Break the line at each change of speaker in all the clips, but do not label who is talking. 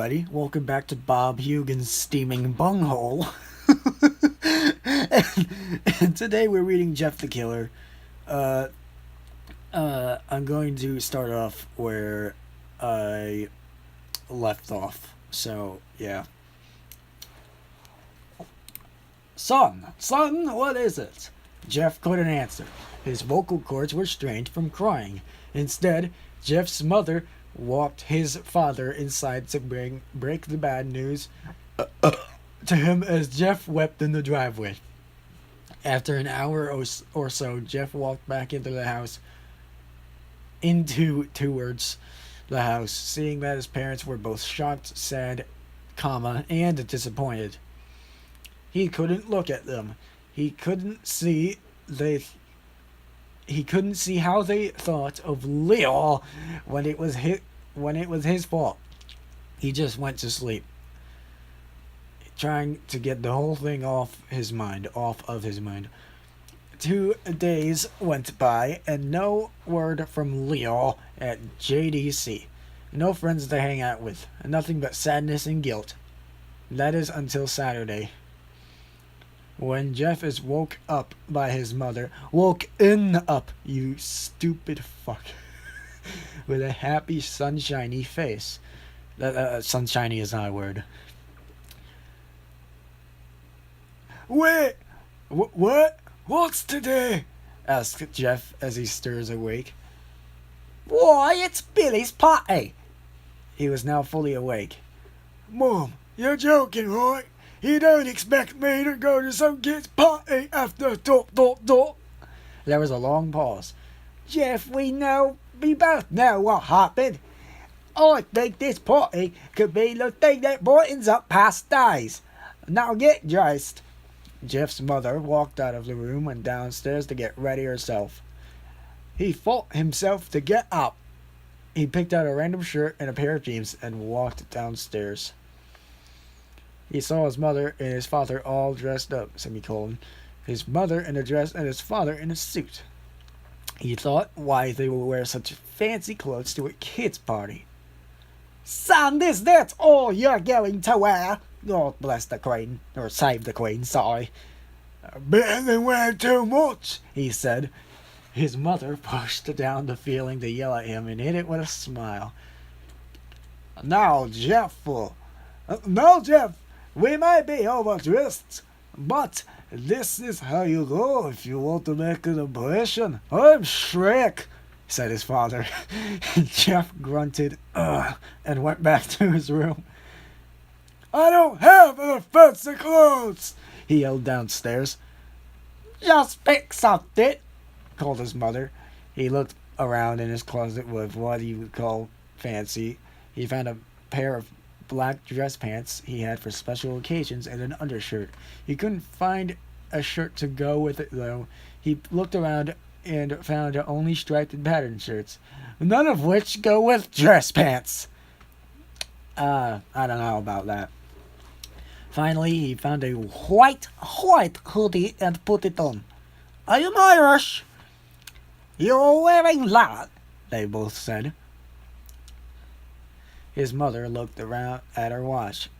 everybody. Welcome back to Bob Hugin's Steaming Bunghole. and today we're reading Jeff the Killer. Uh, I'm going to start off where I left off. So, yeah. Son, what is it? Jeff couldn't answer. His vocal cords were strained from crying. Instead, Jeff's mother walked his father inside to break the bad news to him as Jeff wept in the driveway. After an hour or so, Jeff walked back into the house, towards the house, seeing that his parents were both shocked, sad, and disappointed. He couldn't look at them. He couldn't see how they thought of Leo when it was his fault. He just went to sleep, trying to get the whole thing off of his mind. 2 days went by and no word from Leo at JDC. No friends to hang out with. Nothing but sadness and guilt. That is until Saturday, when Jeff is woke up by his mother. Woken up, you stupid fuck. With a happy, sunshiny face. Sunshiny is not a word. Wait! What? What's today? Asked Jeff as he stirs awake. Why, it's Billy's party. He was now fully awake. Mom, you're joking, right? You don't expect me to go to some kid's party after ... There was a long pause. Jeff, we both know what happened. I think this party could be the thing that brightens up past days. Now get dressed. Jeff's mother walked out of the room and downstairs to get ready herself. He fought himself to get up. He picked out a random shirt and a pair of jeans and walked downstairs. He saw his mother and his father all dressed up, his mother in a dress and his father in a suit. He thought why they would wear such fancy clothes to a kid's party. Son, that's all you're going to wear? God bless the Queen, or save the Queen, sorry. Better than wear too much, he said. His mother pushed down the feeling to yell at him and hit it with a smile. Now, Jeff, we might be overdressed, but this is how you go if you want to make an impression. I'm Shrek, said his father. Jeff grunted, and went back to his room. I don't have any fancy clothes, he yelled downstairs. Just pick something, called his mother. He looked around in his closet with what he would call fancy. He found a pair of black dress pants he had for special occasions and an undershirt. He couldn't find a shirt to go with it, though. He looked around and found only striped and patterned shirts, none of which go with dress pants. I don't know about that. Finally, he found a white hoodie and put it on. I am Irish. You're wearing that, they both said. His mother looked around at her watch.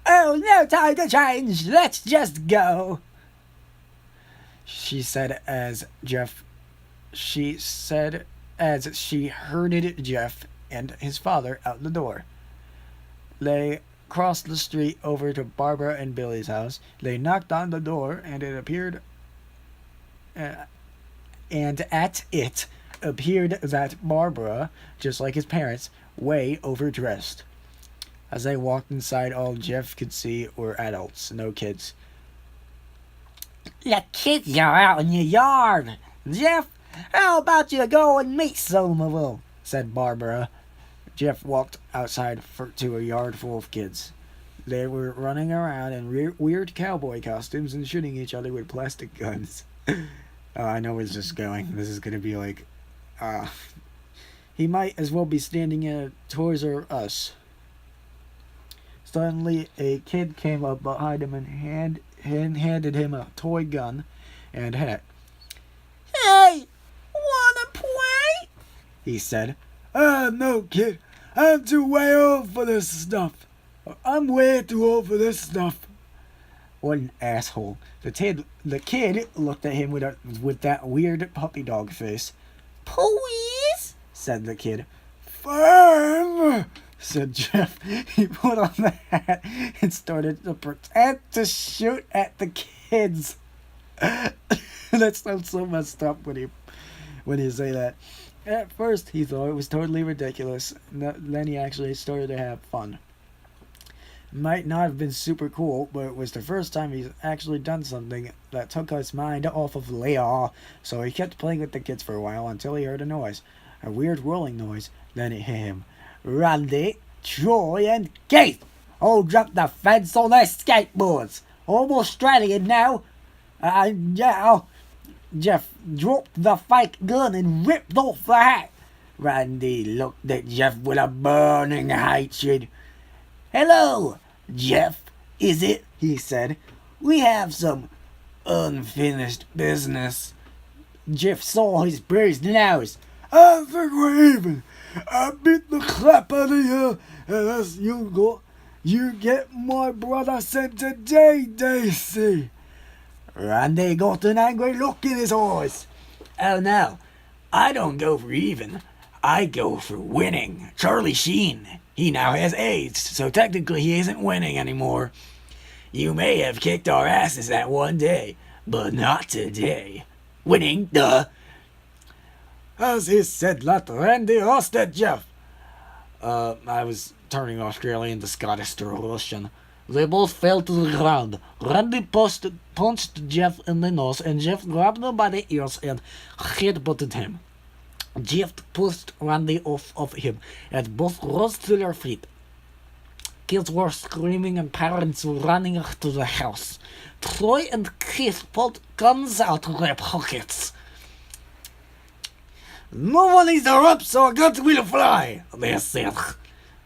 Oh, no time to change. Let's just go, she said as she herded Jeff and his father out the door. They crossed the street over to Barbara and Billy's house. They knocked on the door, and at it appeared that Barbara, just like his parents, way overdressed. As they walked inside, all Jeff could see were adults, no kids. The kids are out in the yard. Jeff, how about you go and meet some of them, said Barbara. Jeff walked outside to a yard full of kids. They were running around in weird cowboy costumes and shooting each other with plastic guns. I know where this is going. This is going to be like... he might as well be standing at Toys R Us. Suddenly, a kid came up behind him and handed him a toy gun and hat. Hey, wanna play? He said. No, kid. I'm too way old for this stuff. I'm way too old for this stuff. What an asshole. The kid looked at him with that weird puppy dog face. Please? Said the kid. Fine, said Jeff. He put on the hat and started to pretend to shoot at the kids. That sounds so messed up when you say that. At first, he thought it was totally ridiculous. Then he actually started to have fun. Might not have been super cool, but it was the first time he's actually done something that took his mind off of Leah. So he kept playing with the kids for a while until he heard a noise. A weird whirling noise. Then it hit him. Randy, Troy, and Keith all jumped the fence on their skateboards. I'm Australian now. Yeah. Jeff dropped the fake gun and ripped off the hat. Randy looked at Jeff with a burning hatred. Hello, Jeff, is it? He said. We have some unfinished business. Jeff saw his bruised nose. I think we're even. I beat the crap out of you, and as you go, you get my brother sent to JDC. Randy got an angry look in his eyes. Oh no, I don't go for even. I go for winning. Charlie Sheen, he now has AIDS, so technically he isn't winning anymore. You may have kicked our asses that one day, but not today. Winning, duh. As he said that, Randy lost at Jeff. I was turning Australian to Scottish to Russian. They both fell to the ground. Randy punched Jeff in the nose, and Jeff grabbed him by the ears and headbutted him. Jeff pushed Randy off of him, and both rose to their feet. Kids were screaming and parents were running to the house. Troy and Keith pulled guns out of their pockets. No one is up, so a gun will fly, they said.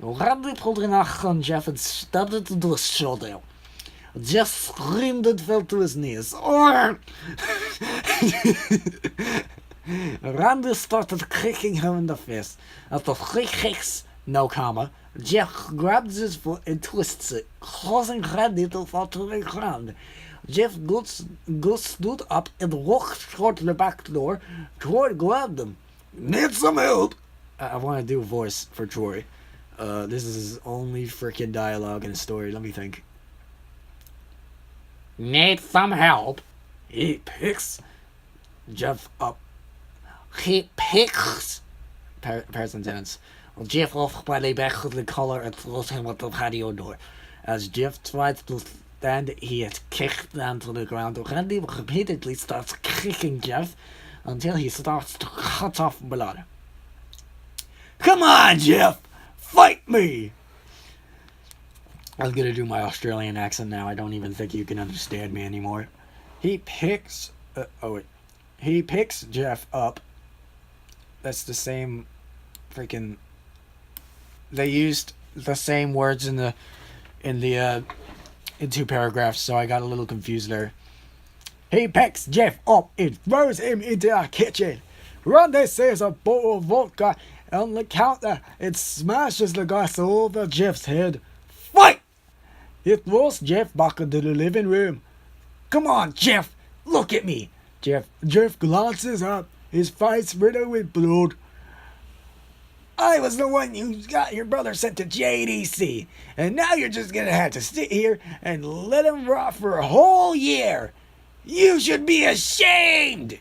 Randy pulled a knife on Jeff and stabbed it into his shoulder. Jeff screamed and fell to his knees. Randy started kicking him in the face. After 3 kicks, no comma, Jeff grabs his foot and twists it, causing Randy to fall to the ground. Jeff stood up and walked toward the back door. Troy grabbed him. Need some help? I want to do a voice for Troy. This is only freaking dialogue in a story. Let me think. Need some help? He picks Jeff up. He picks. Present tense. Jeff off by the back of the collar and throws him at the patio door. As Jeff tries to stand, he is kicked down to the ground. Randy repeatedly starts kicking Jeff until he starts to cut off blood. Come on, Jeff! Fight me! I was gonna do my Australian accent now. I don't even think you can understand me anymore. He picks Jeff up. That's the same freaking. They used the same words in 2 paragraphs, so I got a little confused there. He picks Jeff up and throws him into a kitchen. Randy says a bottle of vodka on the counter and smashes the glass over Jeff's head. Fight! He throws Jeff back into the living room. Come on, Jeff! Look at me! Jeff glances up, his face riddled with blood. I was the one who got your brother sent to JDC, and now you're just gonna have to sit here and let him rot for a whole year. You should be ashamed!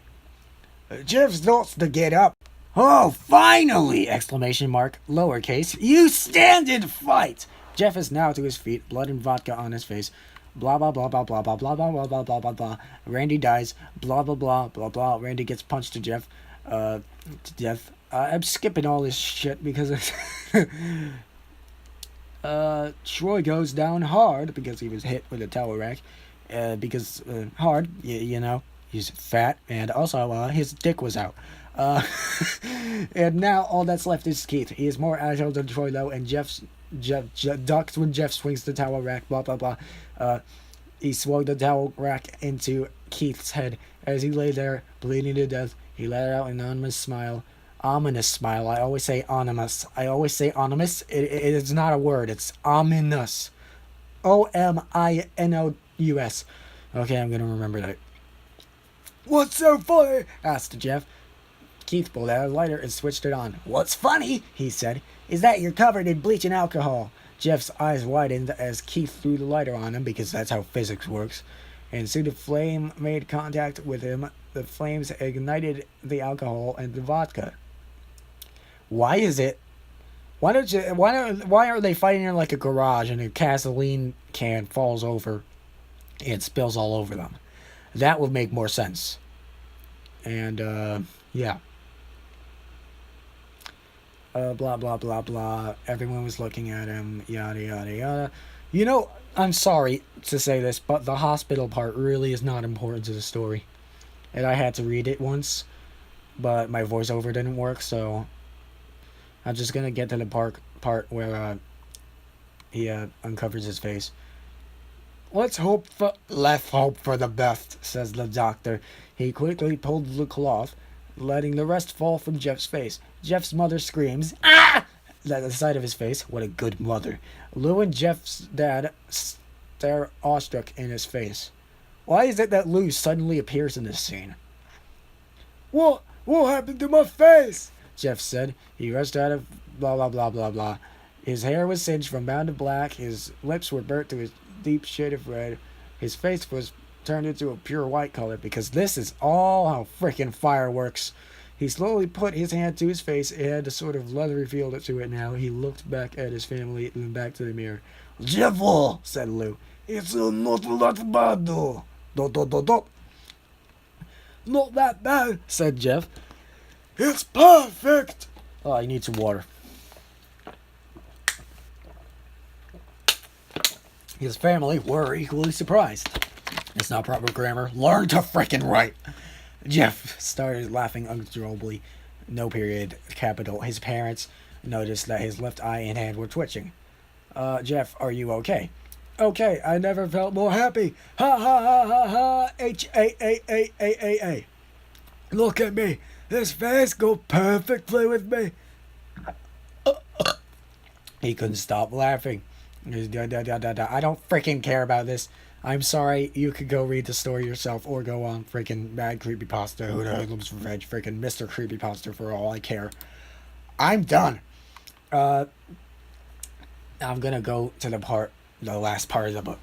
Jeff starts to get up. Oh, finally! Exclamation mark, lowercase. You stand and fight! Jeff is now to his feet, blood and vodka on his face. Blah blah blah blah blah blah blah blah blah blah blah blah blah. Randy dies. Blah blah blah blah blah. Randy gets punched to death. I'm skipping all this shit because Troy goes down hard because he was hit with a towel rack. Hard, you know, he's fat, and also his dick was out. And now all that's left is Keith. He is more agile than Troy though, and Jeff ducks when Jeff swings the towel rack. Blah blah blah. He swung the towel rack into Keith's head as he lay there bleeding to death. He let out an ominous smile. Ominous smile. I always say ominous. It is not a word. It's ominous. Ominous. Okay, I'm gonna remember that. What's so funny? Asked Jeff. Keith pulled out a lighter and switched it on. What's funny, he said, is that you're covered in bleach and alcohol. Jeff's eyes widened as Keith threw the lighter on him, because that's how physics works. And soon the flame made contact with him. The flames ignited the alcohol and the vodka. Why is it? Why are they fighting in like a garage and a gasoline can falls over and spills all over them? That would make more sense. And yeah. Blah blah blah blah. Everyone was looking at him. Yada yada yada. You know, I'm sorry to say this, but the hospital part really is not important to the story. And I had to read it once, but my voiceover didn't work, so I'm just gonna get to the part where he uncovers his face. Let's hope for the best, says the doctor. He quickly pulled the cloth, letting the rest fall from Jeff's face. Jeff's mother screams, "Ah!" at the sight of his face. What a good mother. Lou and Jeff's dad stare awestruck in his face. Why is it that Lou suddenly appears in this scene? What happened to my face? Jeff said. He rushed out of blah blah blah blah blah. His hair was singed from brown to black. His lips were burnt to a deep shade of red. His face was turned into a pure white color, because this is all how frickin' fire works. He slowly put his hand to his face. It had a sort of leathery feel to it now. He looked back at his family and back to the mirror. Jeffo, said Lou. It's not that bad though. Not that bad, said Jeff. It's perfect. Oh, I need some water. His family were equally surprised. It's not proper grammar. Learn to frickin' write. Jeff started laughing uncontrollably. No period, capital. His parents noticed that his left eye and hand were twitching. Jeff, are you okay? Okay, I never felt more happy. Ha ha ha ha ha. H-A-A-A-A-A-A. Look at me. This face go perfectly with me. He couldn't stop laughing. I don't freaking care about this. I'm sorry. You could go read the story yourself, or go on freaking Mad Creepypasta, Who the Hoodlums Revenge, freaking Mr. Creepypasta for all I care. I'm done. I'm gonna go to the last part of the book.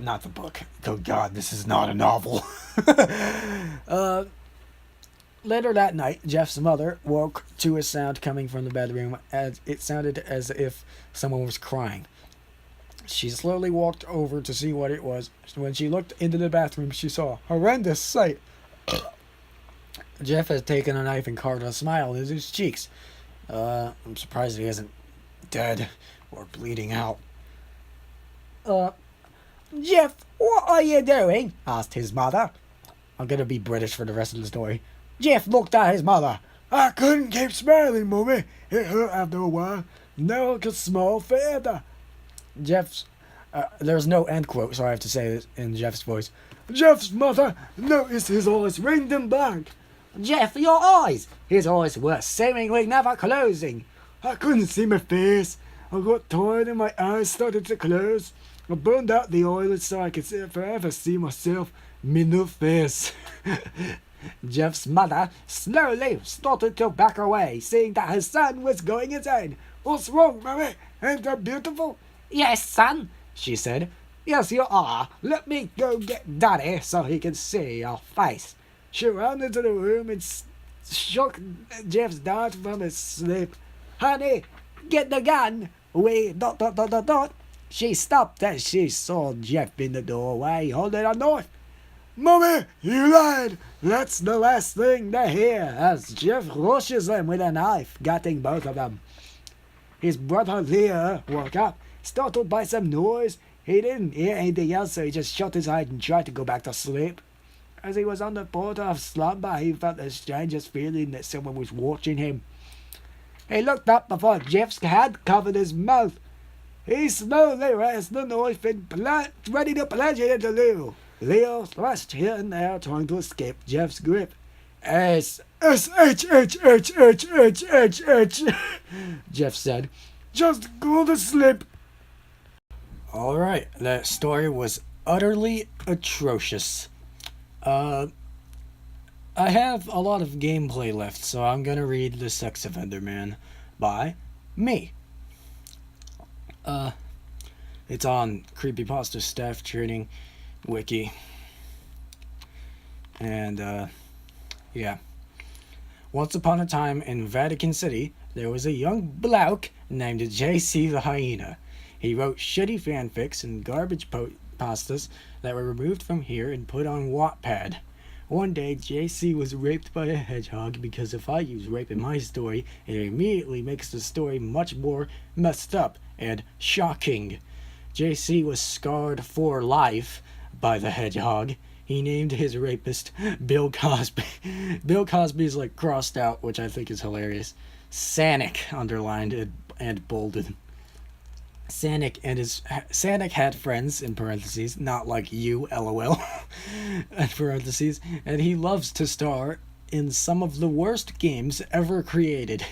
Not the book. Oh God, this is not a novel. Later that night, Jeff's mother woke to a sound coming from the bedroom, as it sounded as if someone was crying. She slowly walked over to see what it was. When she looked into the bathroom, she saw a horrendous sight. Jeff had taken a knife and carved a smile into his cheeks. I'm surprised he isn't dead or bleeding out. Jeff, what are you doing? Asked his mother. I'm gonna be British for the rest of the story. Jeff looked at his mother. I couldn't keep smiling, Mummy. It hurt after a while. Now I can smile forever. Jeff's... there's no end quote, so I have to say this in Jeff's voice. Jeff's mother noticed his eyes ringed and blank. Jeff, your eyes! His eyes were seemingly never closing. I couldn't see my face. I got tired and my eyes started to close. I burned out the eyelids so I could forever see myself, me new face. Jeff's mother slowly started to back away, seeing that her son was going insane. What's wrong, Mummy? Ain't I beautiful? Yes, son, she said. Yes, you are. Let me go get Daddy so he can see your face. She ran into the room and shook Jeff's dad from his sleep. Honey, get the gun. We ... She stopped as she saw Jeff in the doorway holding a knife. Mummy, you lied. That's the last thing they hear as Jeff rushes them with a knife, gutting both of them. His brother Leo woke up, startled by some noise. He didn't hear anything else, so he just shut his eyes and tried to go back to sleep. As he was on the border of slumber, he felt the strangest feeling that someone was watching him. He looked up before Jeff's hand covered his mouth. He slowly raised the knife and ready to plunge it into Leo. Leo thrust here and there, trying to escape Jeff's grip. S-H-H-H-H-H-H-H, Jeff said. Just go to sleep. Alright, that story was utterly atrocious. Uh, I have a lot of gameplay left, so I'm gonna read The Sex Offender Man by me. Uh, it's on Creepypasta Staff Training Wiki. And, yeah. Once upon a time in Vatican City, there was a young bloke named JC the Hyena. He wrote shitty fanfics and garbage pastas that were removed from here and put on Wattpad. One day, JC was raped by a hedgehog because if I use rape in my story, it immediately makes the story much more messed up and shocking. JC was scarred for life by the hedgehog. He named his rapist Bill Cosby. Bill Cosby's like crossed out, which I think is hilarious. Sanic underlined and bolded. Sanic had friends in parentheses, not like you, lol, in parentheses, and he loves to star in some of the worst games ever created.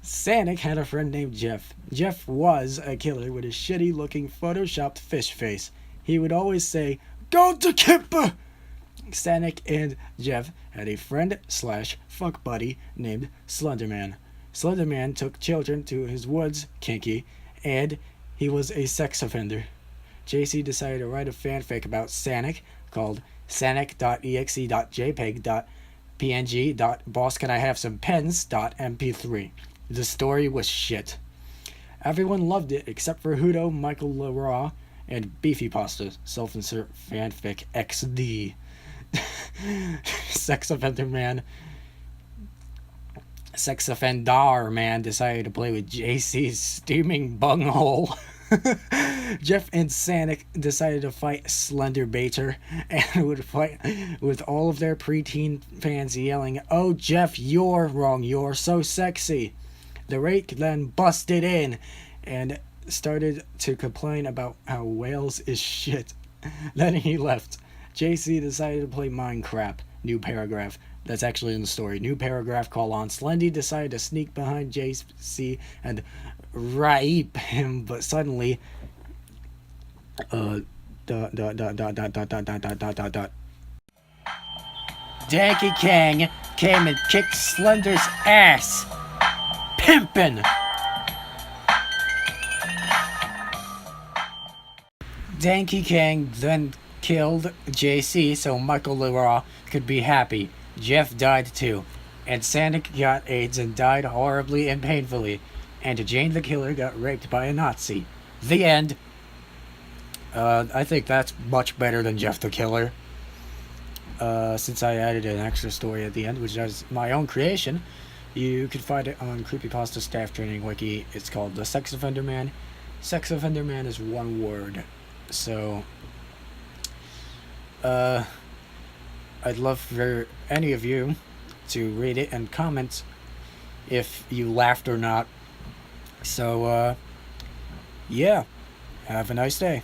Sanic had a friend named Jeff. Jeff was a killer with a shitty looking photoshopped fish face. He would always say, "Go to Kipper!" Sanic and Jeff had a friend / fuck buddy named Slenderman. Slenderman took children to his woods, kinky, and he was a sex offender. JC decided to write a fanfic about Sanic called sanic.exe.jpg.bosscanIhaveSomePens.mp3. The story was shit. Everyone loved it except for Hudo, Michael Leroy, and Beefy Pasta. Self-insert fanfic XD. Sex offender man decided to play with JC's steaming bunghole. Jeff and Sanic decided to fight Slender Baiter and would fight with all of their preteen fans yelling, "Oh Jeff, you're wrong, you're so sexy." The rake then busted in and started to complain about how Wales is shit. Then he left. JC decided to play Minecraft. New paragraph. That's actually in the story. New paragraph, : Slendy decided to sneak behind JC and rape him, but suddenly Danky Kang came and kicked Slender's ass. Pimpin'! Danky Kang then killed JC so Michael Leroy could be happy. Jeff died too. And Sanic got AIDS and died horribly and painfully. And Jane the Killer got raped by a Nazi. The end. I think that's much better than Jeff the Killer. Since I added an extra story at the end, which is my own creation. You can find it on Creepypasta Staff Training Wiki. It's called The Sex Offender Man. Sex Offender Man is one word. So, I'd love for any of you to read it and comment if you laughed or not. So, yeah. Have a nice day.